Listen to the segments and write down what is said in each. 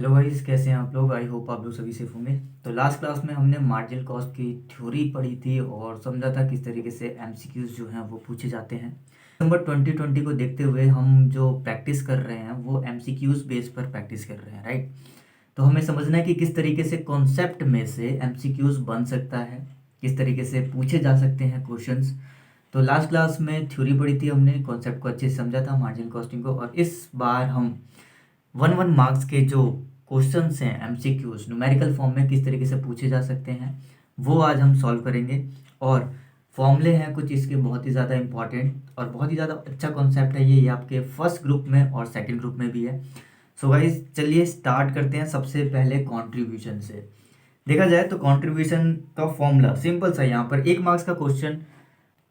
Hello guys, कैसे हैं आप लोग। आई होप आप लोग सभी सेफ होंगे। तो लास्ट क्लास में हमने मार्जिनल कॉस्ट की थ्योरी पढ़ी थी और समझा था किस तरीके से एमसीक्यूज जो हैं वो पूछे जाते हैं। नंबर 2020 को देखते हुए हम जो प्रैक्टिस कर रहे हैं वो एमसीक्यूज बेस पर प्रैक्टिस कर रहे हैं, राइट। तो हमें समझना है कि किस तरीके से कॉन्सेप्ट में से एमसीक्यूज बन सकता है, किस तरीके से पूछे जा सकते हैं क्वेश्चंस। तो लास्ट क्लास में थ्योरी पढ़ी थी हमने, कॉन्सेप्ट को अच्छे से समझा था मार्जिनल कॉस्टिंग को, और इस बार हम वन वन मार्क्स के जो क्वेश्चंस हैं एमसीक्यूज न्यूमेरिकल फॉर्म में किस तरीके से पूछे जा सकते हैं वो आज हम सॉल्व करेंगे। और फॉर्मूले हैं कुछ इसके बहुत ही ज़्यादा इंपॉर्टेंट और बहुत ही ज़्यादा अच्छा कॉन्सेप्ट है ये आपके फर्स्ट ग्रुप में और सेकंड ग्रुप में भी है। सो गाइस चलिए स्टार्ट करते हैं सबसे पहले कंट्रीब्यूशन से। देखा जाए तो कंट्रीब्यूशन का फॉर्मूला सिंपल सा, यहाँ पर 1 मार्क्स का क्वेश्चन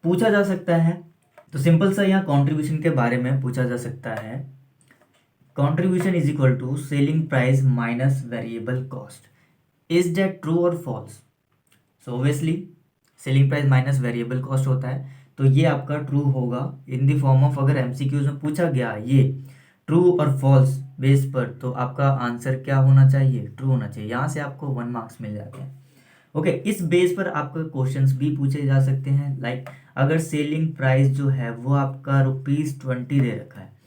पूछा जा सकता है। तो सिंपल सा यहाँ कंट्रीब्यूशन के बारे में पूछा जा सकता है। Contribution is equal to selling price minus variable cost. Is that true or false? So obviously selling price minus variable cost होता है, तो ये आपका ट्रू होगा इन द फॉर्म ऑफ, अगर एमसीक्यूज में पूछा गया ये ट्रू और फॉल्स बेस पर, तो आपका आंसर क्या होना चाहिए, ट्रू होना चाहिए। यहाँ से आपको 1 मार्क्स मिल जाते हैं। ओके, इस बेस पर आपका क्वेश्चंस भी पूछे जा सकते हैं। लाइक अगर सेलिंग प्राइस जो है वो आपका ₹20 दे रखा है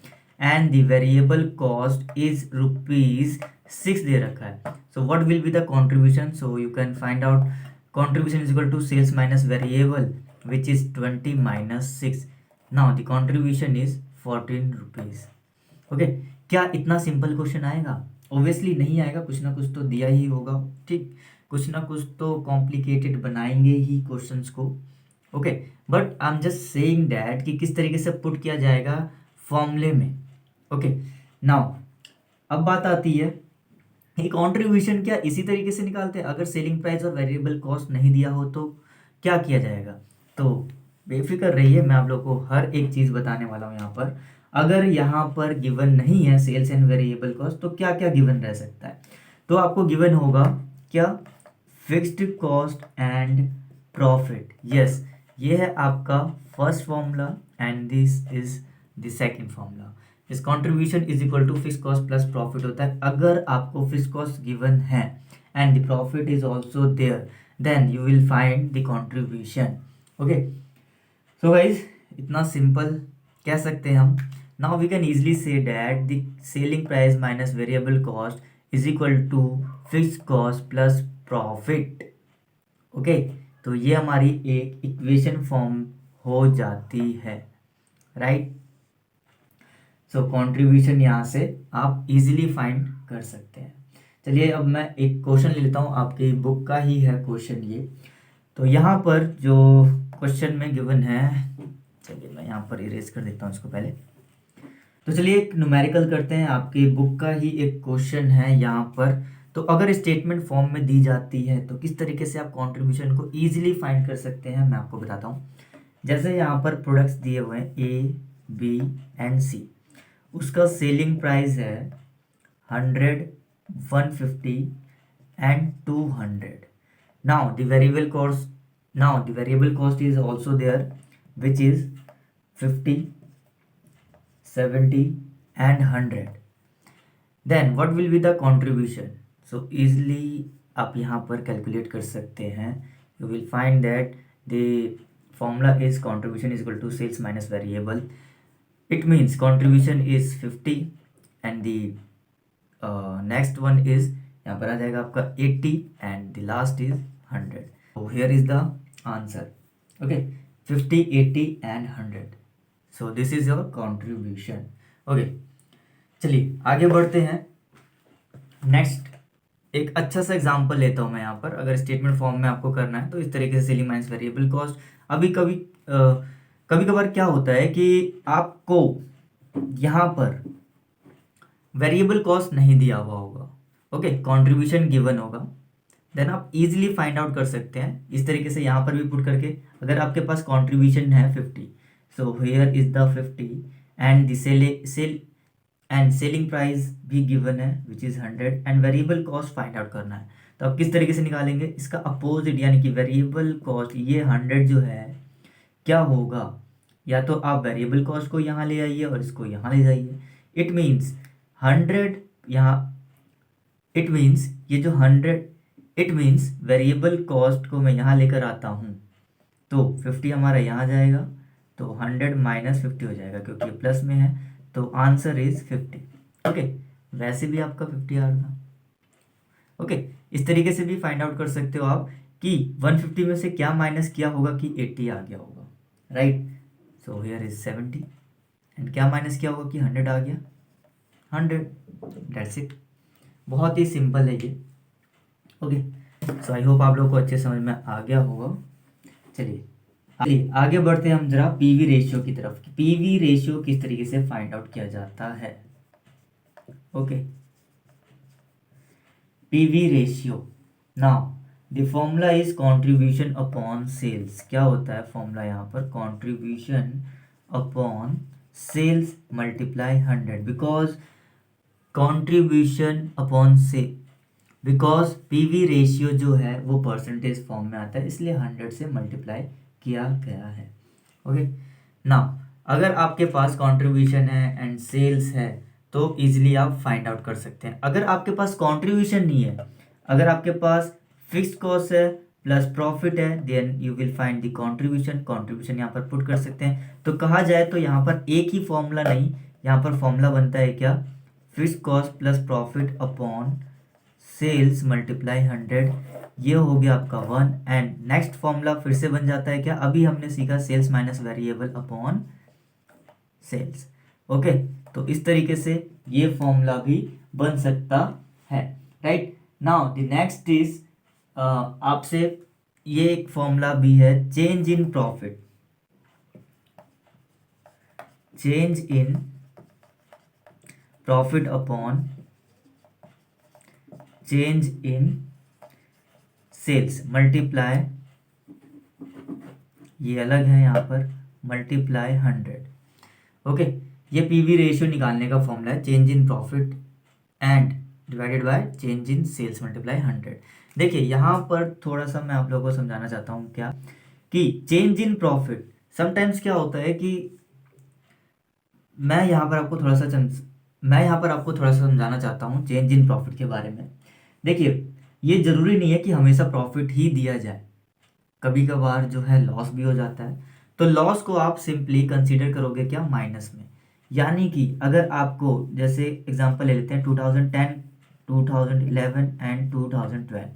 and the variable cost is ₹6 दे रखा है, so what will be the contribution. So you can find out contribution is equal to sales minus variable which is 20 minus 6। Now the contribution is ₹14। Okay, क्या इतना simple question आएगा? Obviously नहीं आएगा, कुछ ना कुछ तो दिया ही होगा, ठीक। कुछ ना कुछ तो कॉम्प्लिकेटेड बनाएंगे ही क्वेश्चंस को। Okay, but I am just saying that कि किस तरीके से पुट किया जाएगा फॉर्मूले में। ओके, नाउ अब बात आती है ये कंट्रीब्यूशन क्या इसी तरीके से निकालते हैं? अगर सेलिंग प्राइस और वेरिएबल कॉस्ट नहीं दिया हो तो क्या किया जाएगा? तो बेफिक्र रहिए, मैं आप लोग को हर एक चीज़ बताने वाला हूँ यहाँ पर। अगर यहाँ पर गिवन नहीं है सेल्स एंड वेरिएबल कॉस्ट, तो क्या क्या गिवन रह सकता है? तो आपको गिवन होगा क्या? Fixed cost and profit. Yes, ये है आपका first formula and this is the second formula. इस contribution is equal to fix cost plus profit होता है। अगर आपको फिक्स कॉस्ट गिवन है and the profit is also there, then you will find the contribution. Okay, so guys इतना simple कह सकते हैं हम। Now we can easily say that the selling price minus variable cost is equal to fix cost plus profit. Okay, तो ये हमारी एक equation form हो जाती है, राइट। सो कंट्रीब्यूशन यहाँ से आप इजीली फाइंड कर सकते हैं। चलिए अब मैं एक क्वेश्चन ले लेता हूँ, आपकी बुक का ही है क्वेश्चन ये। तो यहाँ पर जो क्वेश्चन में गिवन है, चलिए मैं यहाँ पर इरेज कर देता हूँ इसको पहले। तो चलिए एक न्यूमेरिकल करते हैं, आपकी बुक का ही एक क्वेश्चन है यहाँ पर। तो अगर स्टेटमेंट फॉर्म में दी जाती है तो किस तरीके से आप कंट्रीब्यूशन को इजीली फाइंड कर सकते हैं मैं आपको बताता हूँ। जैसे यहाँ पर प्रोडक्ट्स दिए हुए हैं ए, बी एंड सी, उसका सेलिंग प्राइस है 100, 150 and 200। Now the variable cost is also there, which is 50, 70 and 100. Then what will be the contribution? So easily आप यहाँ पर कैलकुलेट कर सकते हैं। You will find that the formula is contribution is equal to sales minus variable. It means contribution is 50 and the next one is, यहाँ पर आ जाएगा आपका 80 and the last is 100. So here is the answer. Okay, 50, 80 and 100. So this is your contribution. Okay, चलिए आगे बढ़ते हैं। Next एक अच्छा सा एग्जांपल लेता हूँ मैं यहाँ पर। अगर स्टेटमेंट फॉर्म में आपको करना है तो इस तरीके से सेलिंग माइनस वेरिएबल कॉस्ट। अभी कभी कभी कभार क्या होता है कि आपको यहाँ पर वेरिएबल कॉस्ट नहीं दिया हुआ होगा, ओके, कंट्रीब्यूशन गिवन होगा, देन आप इजीली फाइंड आउट कर सकते हैं इस तरीके से यहाँ पर भी पुट करके। अगर आपके पास कंट्रीब्यूशन है 50, so here is the 50 and the selling price भी गिवन है which is 100 and variable cost find out करना है। तो आप किस तरीके से निकालेंगे इसका अपोजिट, यानी कि वेरिएबल कॉस्ट ये 100 जो है क्या होगा, या तो आप वेरिएबल कॉस्ट को यहाँ ले आइए और इसको यहाँ ले जाइए। इट मीन्स 100 यहाँ इट मीन्स ये जो 100, इट मीन्स वेरिएबल कॉस्ट को मैं यहाँ लेकर आता हूँ तो 50 हमारा यहाँ जाएगा, तो 100 माइनस 50 हो जाएगा क्योंकि ये प्लस में है, तो आंसर इज 50। ओके, वैसे भी आपका 50 आ रहा था। ओके, इस तरीके से भी फाइंड आउट कर सकते हो आप कि 150 में से क्या माइनस किया होगा कि 80 आ गया होगा, right. So here is 70 and क्या माइनस किया होगा कि 100 आ गया, 100, दैट्स इट। बहुत ही सिंपल है ये। ओके, सो आई होप आप लोगों को अच्छे समझ में आ गया होगा। चलिए आगे बढ़ते हैं हम जरा पीवी रेशियो की तरफ। पीवी रेशियो किस तरीके से फाइंड आउट किया जाता है। Okay, PV ratio, now the formula is contribution upon sales. क्या होता है फॉर्मूला यहाँ पर, contribution upon sales multiply 100, because contribution upon से, बिकॉज पीवी रेशियो जो है वो परसेंटेज फॉर्म में आता है, इसलिए 100 से मल्टीप्लाई किया गया है। ओके, नाउ अगर आपके पास कंट्रीब्यूशन है एंड सेल्स है तो इजीली आप फाइंड आउट कर सकते हैं। अगर आपके पास कंट्रीब्यूशन नहीं है, अगर आपके पास फिक्स्ड कॉस्ट है प्लस प्रॉफिट है, then you will find the contribution यहाँ पर पुट कर सकते हैं। तो कहा जाए तो यहाँ पर एक ही फॉर्मूला नहीं, यहाँ पर फॉर्मूला बनता है क्या, fixed cost plus profit upon sales multiply 100, ये हो गया आपका 1। एंड नेक्स्ट फॉर्मूला फिर से बन जाता है क्या, अभी हमने सीखा sales minus variable upon sales. Okay, तो इस तरीके से ये फॉर्मूला भी बन सकता है, right. Now the next is आपसे ये एक फॉर्मूला भी है, change in profit, change in profit upon change in sales multiply, ये अलग है यहाँ पर, मल्टीप्लाई 100। ओके, ये पीवी रेशियो निकालने का फॉर्मूला है, change in profit and divided by change in sales multiply 100। देखिए यहाँ पर थोड़ा सा मैं आप लोगों को समझाना चाहता हूँ क्या, कि चेंज इन प्रॉफिट समटाइम्स क्या होता है कि मैं यहाँ पर आपको थोड़ा सा समझाना चाहता हूँ चेंज इन प्रॉफिट के बारे में। देखिए, ये जरूरी नहीं है कि हमेशा प्रॉफिट ही दिया जाए, कभी कभार जो है लॉस भी हो जाता है। तो लॉस को आप सिंपली कंसीडर करोगे क्या, माइनस में। यानी कि अगर आपको, जैसे एग्जांपल ले लेते हैं 2010, 2011 एंड 2012।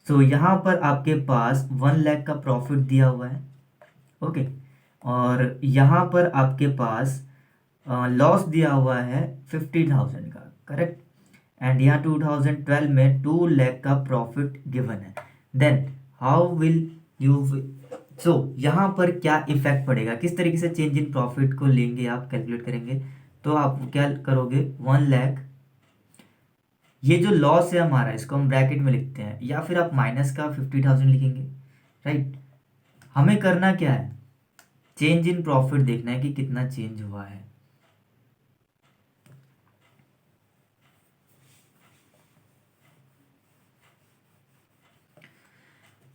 सो यहाँ पर आपके पास 1 लाख का प्रॉफिट दिया हुआ है। ओके, और यहाँ पर आपके पास लॉस दिया हुआ है 50,000 का, करेक्ट। एंड यहाँ 2012 में 2 लाख का प्रॉफिट गिवन है। देन हाउ विल यू, सो यहाँ पर क्या इफेक्ट पड़ेगा, किस तरीके से चेंज इन प्रॉफिट को लेंगे आप, कैलकुलेट करेंगे। तो आप क्या करोगे, 1 लाख, ये जो लॉस है हमारा इसको हम ब्रैकेट में लिखते हैं, या फिर आप माइनस का 50,000 लिखेंगे, राइट। हमें करना क्या है, चेंज इन प्रॉफिट देखना है कि कितना चेंज हुआ है।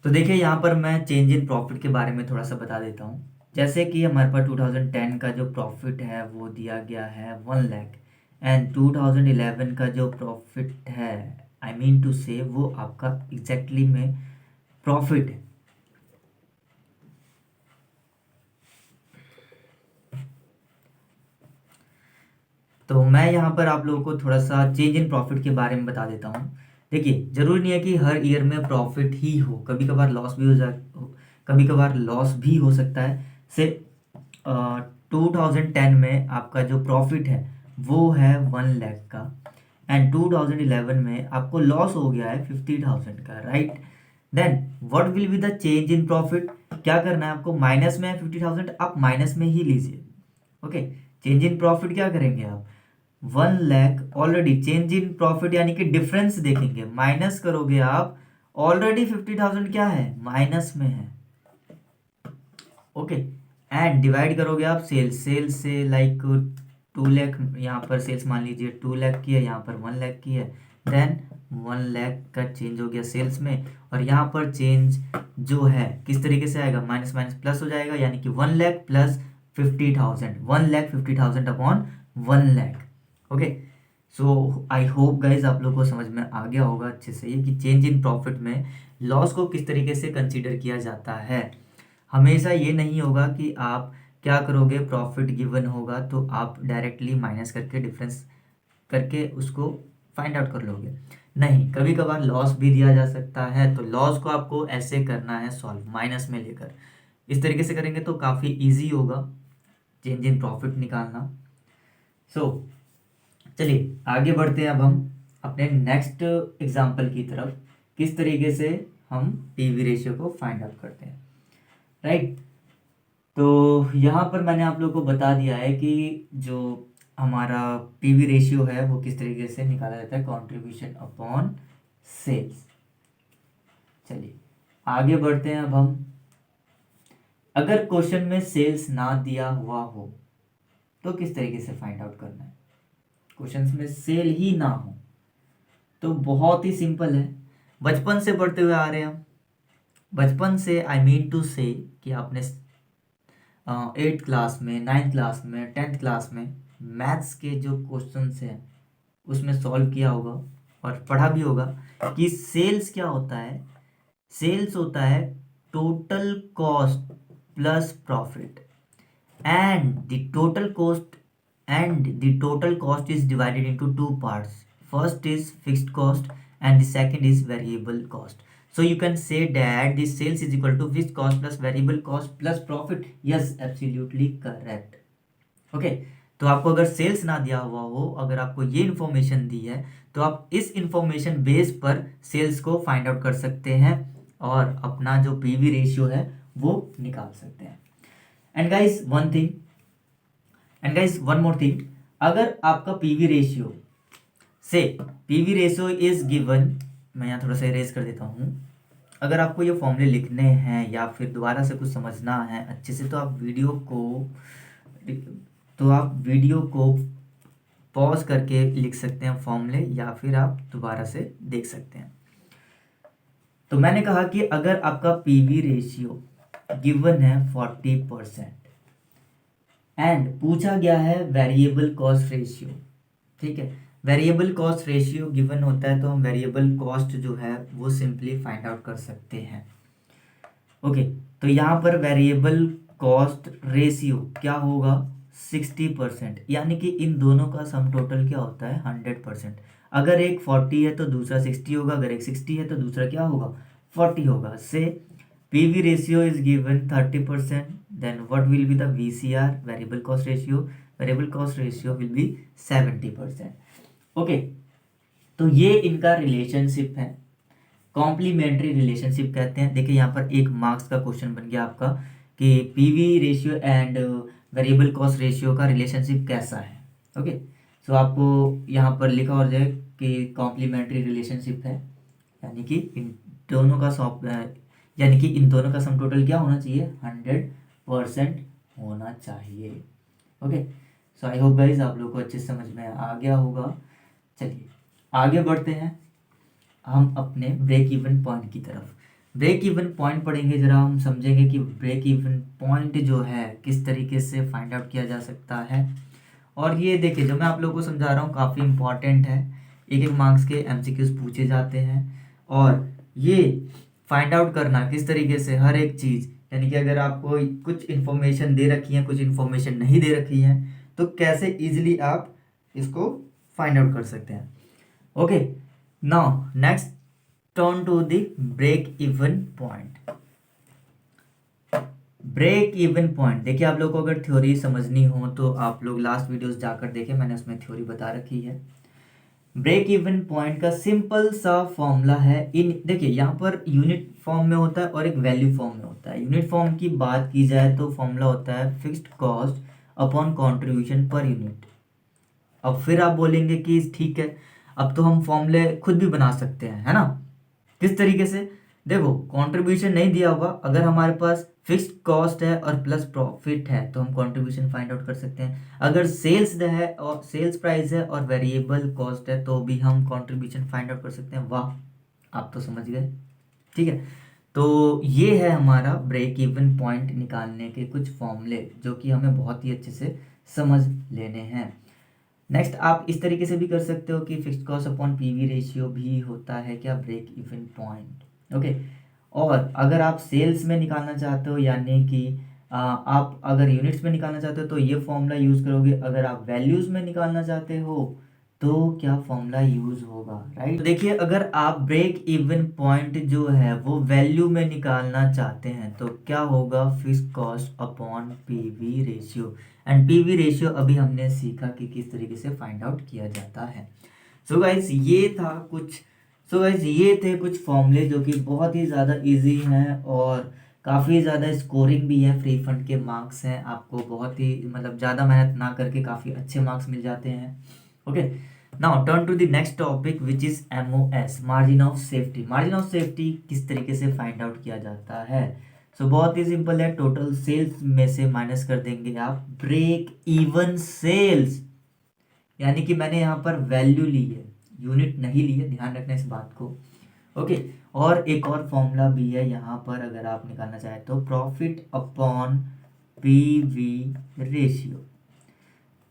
तो देखिए यहाँ पर मैं चेंज इन प्रॉफिट के बारे में थोड़ा सा बता देता हूँ। जैसे कि हमारे पास 2010 का जो प्रॉफिट है वो दिया गया है 1 लाख, एंड 2011 का जो प्रॉफिट है, आई मीन टू से, वो आपका एग्जैक्टली में प्रॉफिट है। तो मैं यहाँ पर आप लोगों को थोड़ा सा चेंज इन प्रॉफिट के बारे में बता देता हूँ। देखिए, जरूरी नहीं है कि हर ईयर में प्रॉफिट ही हो, कभी कभार लॉस भी कभी कभार लॉस भी हो सकता है। से 2010 में आपका जो प्रॉफिट है वो है 1 लाख का, एंड 2011 में आपको लॉस हो गया है 50,000 का, right. Then what will be the change in profit, क्या करना है आपको, माइनस में है 50,000, आप माइनस में ही लीजिए। ओके, चेंज इन प्रॉफिट क्या करेंगे आप, 1 lakh already change in profit यानी कि डिफरेंस देखेंगे, माइनस करोगे आप, ऑलरेडी 50,000 क्या है, माइनस में है। ओके, एंड डिवाइड करोगे आप सेल्स से, लाइक 2 लाख, यहाँ पर सेल्स मान लीजिए 2 लाख की है, यहाँ पर 1 लाख की है। देन 1 लाख का चेंज हो गया सेल्स में, और यहाँ पर चेंज जो है किस तरीके से आएगा, माइनस माइनस प्लस हो जाएगा, यानी कि 1 lakh plus 50,000, 1 lakh 50,000 upon 1 lakh. Okay, so I hope guys आप लोग को समझ में आ गया होगा अच्छे से ये कि चेंज इन प्रॉफिट में लॉस को किस तरीके से कंसीडर किया जाता है। हमेशा ये नहीं होगा कि आप क्या करोगे, प्रॉफिट गिवन होगा तो आप डायरेक्टली माइनस करके डिफरेंस करके उसको फाइंड आउट कर लोगे। नहीं, कभी कभार लॉस भी दिया जा सकता है, तो लॉस को आपको ऐसे करना है सॉल्व, माइनस में लेकर। इस तरीके से करेंगे तो काफ़ी इजी होगा चेंज इन प्रॉफिट निकालना। सो चलिए आगे बढ़ते हैं अब हम अपने नेक्स्ट एग्जाम्पल की तरफ, किस तरीके से हम पीवी रेशियो को फाइंड आउट करते हैं, राइट। तो यहाँ पर मैंने आप लोगों को बता दिया है कि जो हमारा पीवी रेशियो है वो किस तरीके से निकाला जाता है, कंट्रीब्यूशन अपॉन सेल्स। चलिए आगे बढ़ते हैं अब हम। अगर क्वेश्चन में सेल्स ना दिया हुआ हो तो किस तरीके से फाइंड आउट करना है। क्वेश्चन में सेल ही ना हो तो बहुत ही सिंपल है, बचपन से पढ़ते हुए आ रहे हैं हम। बचपन से आई मीन टू से कि आपने 8th क्लास में, 9th क्लास में, 10th क्लास में मैथ्स के जो क्वेश्चंस हैं उसमें सॉल्व किया होगा और पढ़ा भी होगा कि सेल्स क्या होता है। सेल्स होता है total cost plus profit, and the total cost is divided into two parts. First is fixed cost and the second is variable cost. So you can say that the sales is equal to fixed cost plus variable cost plus profit. Yes, absolutely correct. Okay, तो आपको अगर sales ना दिया हुआ हो, अगर आपको ये इन्फॉर्मेशन दी है तो आप इस इन्फॉर्मेशन बेस पर सेल्स को फाइंड आउट कर सकते हैं और अपना जो पीवी रेशियो है वो निकाल सकते हैं। And guys one more thing, अगर आपका पीवी रेशियो इज गिवन, मैं यहाँ थोड़ा सा इरेज कर देता हूँ। अगर आपको ये फॉर्मूले लिखने हैं या फिर दोबारा से कुछ समझना है अच्छे से तो आप वीडियो को पॉज करके लिख सकते हैं फॉर्मूले, या फिर आप दोबारा से देख सकते हैं। तो मैंने कहा कि अगर आपका पीवी रेशियो गिवन है 40% एंड पूछा गया है वेरिएबल कॉस्ट रेशियो, ठीक है। वेरिएबल कॉस्ट रेशियो गिवन होता है तो हम वेरिएबल कॉस्ट जो है वो सिंपली फाइंड आउट कर सकते हैं। ओके, तो यहाँ पर वेरिएबल कॉस्ट रेशियो क्या होगा, 60%, यानी कि इन दोनों का सम टोटल क्या होता है 100%। अगर एक 40 है तो दूसरा 60 होगा, अगर एक 60 है तो दूसरा क्या होगा 40 होगा। से PV ratio is given 30%, then what will be the VCR, variable cost ratio? Variable cost ratio will be 70%. Okay, तो ये इनका रिलेशनशिप है, कॉम्प्लीमेंट्री रिलेशनशिप कहते हैं। देखिए यहाँ पर एक मार्क्स का क्वेश्चन बन गया आपका कि PV ratio and variable cost ratio का रिलेशनशिप कैसा है। ओके, सो आपको यहाँ पर लिखा हो जाए कि कॉम्प्लीमेंट्री रिलेशनशिप है, यानी कि इन दोनों का सम टोटल क्या होना चाहिए 100% होना चाहिए। Okay, so I hope guys आप लोग को अच्छे समझ में आ गया होगा। चलिए आगे बढ़ते हैं हम अपने ब्रेक इवन पॉइंट की तरफ। ब्रेक इवन पॉइंट पढ़ेंगे, जरा हम समझेंगे कि ब्रेक इवन पॉइंट जो है किस तरीके से फाइंड आउट किया जा सकता है। और ये देखिए जो मैं आप लोगों को समझा रहा हूँ काफ़ी इंपॉर्टेंट है, एक मार्क्स के MCQs पूछे जाते हैं। और ये फाइंड आउट करना किस तरीके से हर एक चीज़, यानी कि अगर आपको कुछ इन्फॉर्मेशन दे रखी है, कुछ इन्फॉर्मेशन नहीं दे रखी है, तो कैसे इजीली आप इसको फाइंड आउट कर सकते हैं। Okay, now next turn to the break even point. Break even point देखिए, आप लोग को अगर थ्योरी समझनी हो तो आप लोग लास्ट वीडियोस जाकर देखें, मैंने उसमें थ्योरी बता रखी है। ब्रेक इवन पॉइंट का सिंपल सा फॉर्मूला है, देखिए यहाँ पर यूनिट फॉर्म में होता है और एक वैल्यू फॉर्म में होता है। यूनिट फॉर्म की बात की जाए तो फॉर्मूला होता है fixed cost upon contribution per unit. अब फिर आप बोलेंगे कि ठीक है, अब तो हम फॉर्मूले खुद भी बना सकते हैं, है ना। किस तरीके से, देखो कंट्रीब्यूशन नहीं दिया होगा, अगर हमारे पास फिक्स्ड कॉस्ट है और प्लस प्रॉफिट है तो हम कंट्रीब्यूशन फाइंड आउट कर सकते हैं। अगर सेल्स है और सेल्स प्राइस है और वेरिएबल कॉस्ट है तो भी हम कंट्रीब्यूशन फाइंड आउट कर सकते हैं। वाह, आप तो समझ गए, ठीक है। तो ये है हमारा ब्रेक इवन पॉइंट निकालने के कुछ फॉर्मूले जो कि हमें बहुत ही अच्छे से समझ लेने हैं। नेक्स्ट आप इस तरीके से भी कर सकते हो कि fixed cost upon PV ratio भी होता है क्या, ब्रेक इवन पॉइंट। ओके, और अगर आप सेल्स में निकालना चाहते हो यानी कि आप अगर यूनिट्स में निकालना चाहते हो तो ये फॉर्मूला यूज़ करोगे, अगर आप वैल्यूज़ में निकालना चाहते हो तो क्या फॉर्मूला यूज़ होगा, राइट। तो देखिए, अगर आप ब्रेक इवन पॉइंट जो है वो वैल्यू में निकालना चाहते हैं तो क्या होगा, fixed cost upon PV ratio. And PV ratio अभी हमने सीखा कि किस तरीके से फाइंड आउट किया जाता है। सो गाइज ये था कुछ सो गाइज ये थे कुछ फॉर्मूले जो कि बहुत ही ज़्यादा इजी हैं और काफ़ी ज़्यादा स्कोरिंग भी है, फ्री फंड के मार्क्स हैं, आपको बहुत ही मतलब ज़्यादा मेहनत ना करके काफ़ी अच्छे मार्क्स मिल जाते हैं। Okay, now turn to the next topic which is MOS, margin of safety. Margin of safety किस तरीके से फाइंड आउट किया जाता है। सो बहुत ही सिंपल है, टोटल सेल्स में से माइनस कर देंगे आप ब्रेक इवन सेल्स, यानी कि मैंने यहाँ पर वैल्यू ली है, यूनिट नहीं ली है, ध्यान रखना इस बात को। ओके, और एक और फॉर्मूला भी है यहाँ पर अगर आप निकालना चाहें तो, profit upon PV ratio,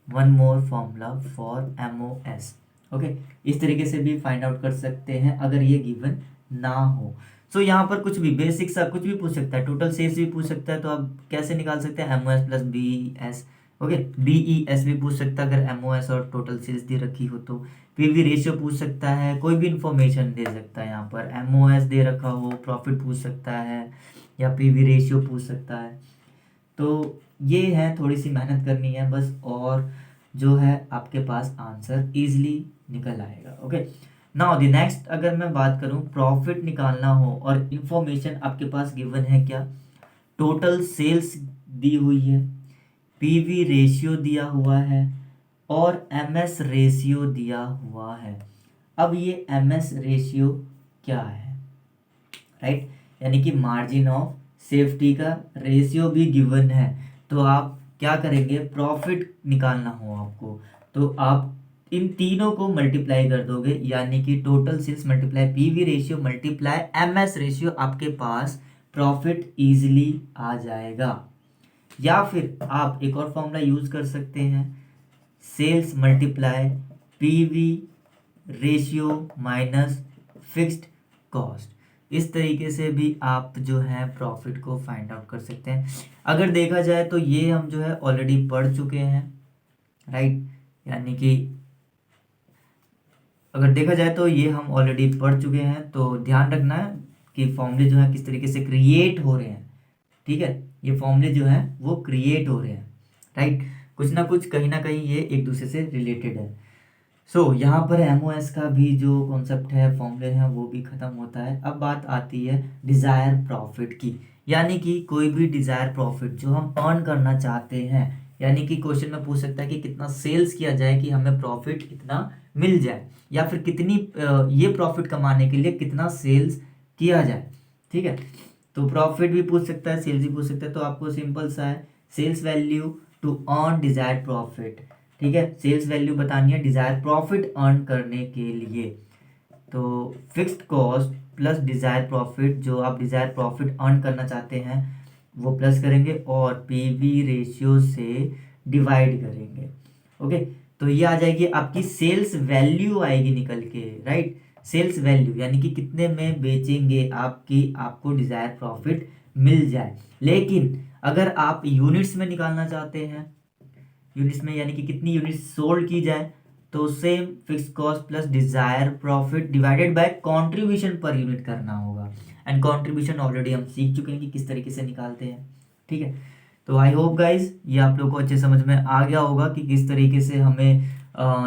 one more formula for MOS। Okay, इस तरीके से भी फाइंड आउट कर सकते हैं अगर ये गिवन ना हो। सो यहाँ पर कुछ भी बेसिक सा कुछ भी पूछ सकता है, टोटल सेल्स भी पूछ सकता है, तो आप कैसे निकाल सकते हैं, MOS plus BES। Okay, BES भी पूछ सकता है अगर MOS और टोटल सेल्स दे रखी हो तो। पीवी रेशियो पूछ सकता है, कोई भी इंफॉर्मेशन दे सकता है, यहाँ पर MOS दे रखा हो, प्रॉफिट पूछ सकता है या पीवी रेशियो पूछ सकता है। तो ये है, थोड़ी सी मेहनत करनी है बस, और जो है आपके पास आंसर इजीली निकल आएगा। ओके, नाउ द नेक्स्ट अगर मैं बात करूं, प्रॉफिट निकालना हो और इंफॉर्मेशन आपके पास गिवन है क्या, टोटल सेल्स दी हुई है, पीवी रेशियो दिया हुआ है और MS रेशियो दिया हुआ है। अब ये MS रेशियो क्या है, राइट, यानी कि मार्जिन ऑफ सेफ्टी का रेशियो भी गिवन है। तो आप क्या करेंगे, प्रॉफिट निकालना हो आपको तो आप इन तीनों को मल्टीप्लाई कर दोगे, यानी कि total sales multiply PV ratio multiply MS ratio, आपके पास प्रॉफिट इजीली आ जाएगा। या फिर आप एक और फॉर्मूला यूज कर सकते हैं, sales multiply PV ratio minus fixed cost. इस तरीके से भी आप जो है प्रॉफिट को फाइंड आउट कर सकते हैं। अगर देखा जाए तो ये हम जो है ऑलरेडी पढ़ चुके हैं, राइट, यानी कि अगर देखा जाए तो ये हम ऑलरेडी पढ़ चुके हैं, तो ध्यान रखना है कि फॉर्मूले जो है किस तरीके से क्रिएट हो रहे हैं। ठीक है, ये फॉर्मूले जो हैं वो क्रिएट हो रहे हैं, राइट, कुछ ना कहीं ये एक दूसरे से रिलेटेड है। सो यहाँ पर MOS का भी जो कॉन्सेप्ट है, फॉर्मूले हैं, वो भी ख़त्म होता है। अब बात आती है डिज़ायर प्रॉफिट की, यानी कि कोई भी डिज़ायर प्रॉफिट जो हम अर्न करना चाहते हैं, यानी कि क्वेश्चन में पूछ सकता है कि कितना सेल्स किया जाए कि हमें प्रॉफिट इतना मिल जाए, या फिर कितनी ये प्रॉफिट कमाने के लिए कितना सेल्स किया जाए। ठीक है, तो प्रॉफिट भी पूछ सकता है, सेल्स भी पूछ सकता है, तो आपको सिंपल सा है, sales value to earn desire profit. ठीक है, सेल्स वैल्यू बतानी है डिज़ायर प्रॉफिट अर्न करने के लिए, तो fixed cost plus desire profit, जो आप डिज़ायर प्रॉफिट अर्न करना चाहते हैं वो प्लस करेंगे और पीवी रेशियो से डिवाइड करेंगे। ओके, तो ये आ जाएगी आपकी सेल्स वैल्यू आएगी निकल के, राइट, सेल्स वैल्यू यानी कि कितने में बेचेंगे आपको डिज़ायर प्रॉफिट मिल जाए। लेकिन अगर आप यूनिट्स में निकालना चाहते हैं, यूनिट्स में यानी कि कितनी यूनिट्स सोल्ड की जाए, तो same fix cost plus Dzire profit divided by contribution per unit करना होगा। एंड कंट्रीब्यूशन ऑलरेडी हम सीख चुके हैं कि किस तरीके से निकालते हैं। ठीक है, तो आई होप गाइज ये आप लोग को अच्छे समझ में आ गया होगा कि किस तरीके से हमें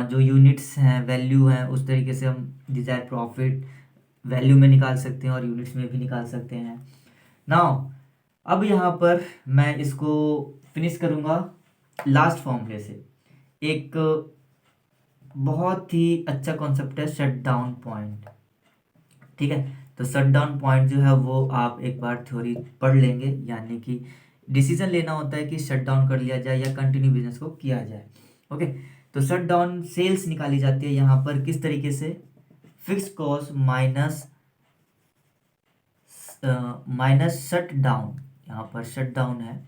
जो यूनिट्स हैं, वैल्यू हैं, उस तरीके से हम डिजायर प्रॉफिट वैल्यू में निकाल सकते हैं और यूनिट्स में भी निकाल सकते हैं। नाउ अब यहाँ पर मैं इसको फिनिश करूँगा लास्ट फॉर्मूले से। एक बहुत ही अच्छा कॉन्सेप्ट है शट डाउन पॉइंट। ठीक है, तो शट डाउन पॉइंट जो है वो आप एक बार थ्योरी पढ़ लेंगे, यानी कि डिसीजन लेना होता है कि शट डाउन कर लिया जाए या कंटिन्यू बिजनेस को किया जाए। ओके, तो शट डाउन सेल्स निकाली जाती है यहाँ पर किस तरीके से, fix cost minus shut down, यहाँ पर शट डाउन है,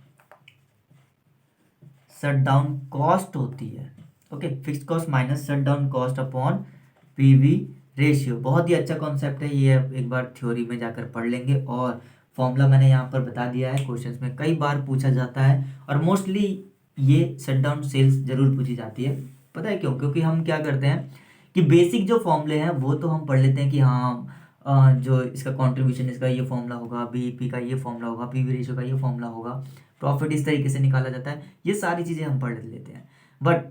शट डाउन कॉस्ट होती है। Okay, fixed cost minus shut down cost upon PV ratio. बहुत ही अच्छा कॉन्सेप्ट है ये, एक बार थ्योरी में जाकर पढ़ लेंगे। और फॉर्मूला मैंने यहाँ पर बता दिया है, क्वेश्चंस में कई बार पूछा जाता है और मोस्टली ये शट डाउन सेल्स जरूर पूछी जाती है। पता है क्यों? क्योंकि हम क्या करते हैं कि बेसिक जो फॉर्मूले हैं वो तो हम पढ़ लेते हैं कि हाँ जो इसका कंट्रीब्यूशन इसका ये फॉर्मूला होगा, बीईपी का ये फॉर्मूला होगा, पीवी रेशियो का ये फॉर्मूला होगा, प्रॉफिट इस तरीके से निकाला जाता है, ये सारी चीज़ें हम पढ़ लेते हैं। बट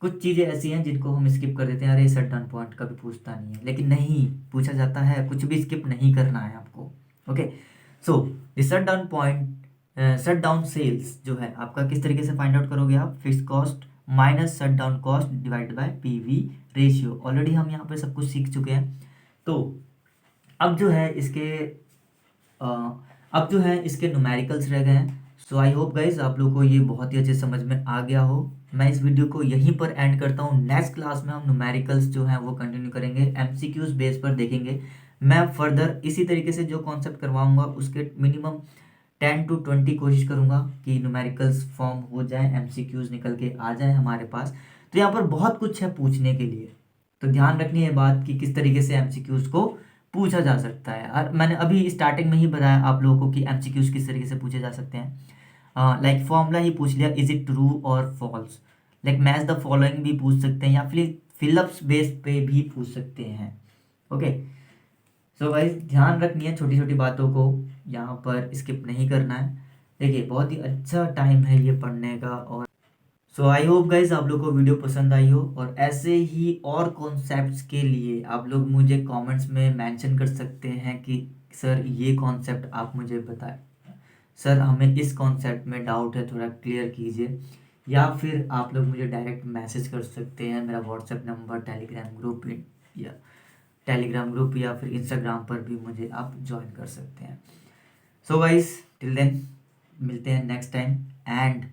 कुछ चीज़ें ऐसी हैं जिनको हम स्किप कर देते हैं, अरे शट डाउन पॉइंट कभी पूछता नहीं है, लेकिन नहीं पूछा जाता है, कुछ भी स्किप नहीं करना है आपको। Okay, so shut down point, shut down sales जो है आपका किस तरीके से फाइंड आउट करोगे आप? Fixed cost minus shut down cost divide by PV ratio. Already हम यहाँ पे सब कुछ सीख चुके हैं। तो अब जो है इसके अब जो है इसके न्यूमेरिकल्स रह गए हैं। सो आई होप गाइज आप लोगों को ये बहुत ही अच्छे समझ में आ गया हो। मैं इस वीडियो को यहीं पर एंड करता हूँ। नेक्स्ट क्लास में हम न्यूमेरिकल्स जो हैं वो कंटिन्यू करेंगे, एमसीक्यूज बेस पर देखेंगे। मैं फर्दर इसी तरीके से जो कॉन्सेप्ट करवाऊंगा उसके मिनिमम 10 to 20 कोशिश करूंगा कि न्यूमेरिकल्स फॉर्म हो जाए, एमसीक्यूज निकल के आ जाए हमारे पास। तो यहाँ पर बहुत कुछ है पूछने के लिए, तो ध्यान रखनी है बात कि किस तरीके से एमसीक्यूज को पूछा जा सकता है। और मैंने अभी स्टार्टिंग में ही बताया आप लोगों को कि एमसीक्यूज किस तरीके से पूछे जा सकते हैं। लाइक फॉर्मूला ही पूछ लिया, इज इट ट्रू और false, like match the following भी पूछ सकते हैं, या फिर फिलअप्स बेस पे भी पूछ सकते हैं। ओके, सो गाइस ध्यान रखनी है छोटी छोटी बातों को, यहाँ पर स्किप नहीं करना है। देखिए बहुत ही अच्छा टाइम है ये पढ़ने का। और सो आई होप गाइज आप लोग को वीडियो पसंद आई हो, और ऐसे ही और कॉन्सेप्ट्स के लिए आप लोग मुझे कमेंट्स में मेंशन कर सकते हैं कि सर ये कॉन्सेप्ट आप मुझे बताएं, सर हमें इस कॉन्सेप्ट में डाउट है, थोड़ा क्लियर कीजिए। या फिर आप लोग मुझे डायरेक्ट मैसेज कर सकते हैं, मेरा व्हाट्सएप नंबर, टेलीग्राम ग्रुप या फिर इंस्टाग्राम पर भी मुझे आप ज्वाइन कर सकते हैं। सो गाइस टिल देन मिलते हैं नेक्स्ट टाइम, एंड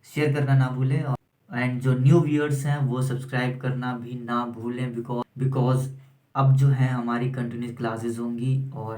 शेयर करना ना भूलें, एंड जो न्यू व्यूअर्स हैं वो सब्सक्राइब करना भी ना भूलें, बिकॉज अब जो है हमारी कंटिन्यूस क्लासेस होंगी और